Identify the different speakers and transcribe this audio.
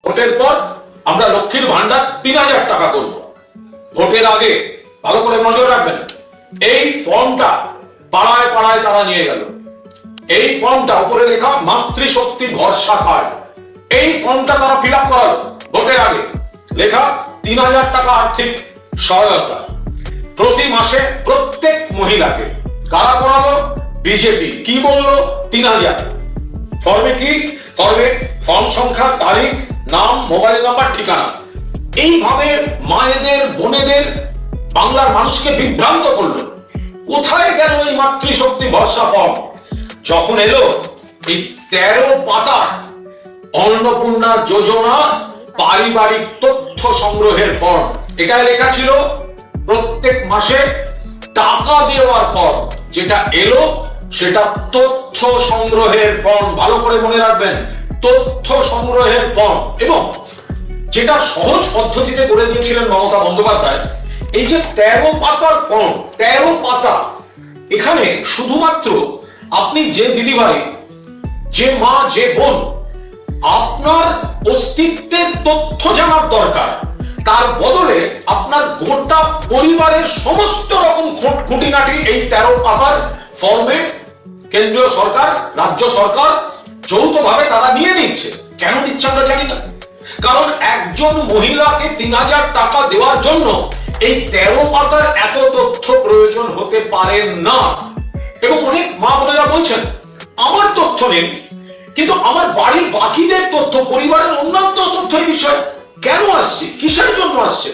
Speaker 1: ভোটের পর আমরা লক্ষ্মীর ভান্ডার 3000 টাকা করব। ভোটের আগে ভালো করে নজর রাখবেন, এই ফর্মটা পাড়ায় পাড়ায় তারা নিয়ে গেল। এই ফর্মটা উপরে লেখা মাতৃশক্তি ভরসা কার্ড, এই ফর্মটা তারা ফিল আপ করালো। ভোটের আগে লেখা 3000 টাকা আর্থিক সহায়তা প্রতি মাসে প্রত্যেক মহিলাকে। কারা করালো? বিজেপি। কি বললো? 3000। ফর্মে কি? ফর্মে ফর্ম সংখ্যা, তারিখ, নাম, মোবাইল নাম্বার, ঠিকানা। এইভাবে মায়েদের, বোনেদের, বাংলার মানুষকে বিভ্রান্ত করলো। কোথায় গেল এই মাতৃশক্তি ভরসা ফর্ম? যখন এলো এই 13 পাতার অন্নপূর্ণা যোজনা পারিবারিক তথ্য সংগ্রহের ফর্ম, এটাই লেখা ছিল প্রত্যেক মাসে টাকা দেওয়ার ফর্ম। যেটা এলো সেটা তথ্য সংগ্রহের ফর্ম। ভালো করে মনে রাখবেন, তথ্য সংগ্রহের ফর্ম। এবং যেটা সহজ পদ্ধতিতে করে দিয়েছিলেন মমতা বন্দ্যোপাধ্যায়, এই যে 13 পাতার ফর্ম, 13 পাতা, এখানে শুধুমাত্র আপনি যে দিদিভাই, যে মা, যে বোন আপনার অস্তিত্বের তথ্য জানার দরকার, তার বদলে আপনার গোটা পরিবারের সমস্ত রকম খুঁটিনাটি এই 13 পাতার ফর্মে কেন্দ্রীয় সরকার, রাজ্য সরকার যৌথভাবে তারা নিয়ে নিচ্ছে। কেন নিচ্ছে আমরা জানি না, কারণ একজন মহিলাকে 3000 টাকা দেওয়ার জন্য এই 13 পাতার এত তথ্য প্রয়োজন হতে পারে না। এবং অনেক মা বোনেরা বলছেন, আমার তথ্য নেই, কিন্তু আমার বাড়ির বাকিদের তথ্য, পরিবারের অন্যান্য তথ্য এই বিষয়ে কেন আসছে, কিসের জন্য আসছে?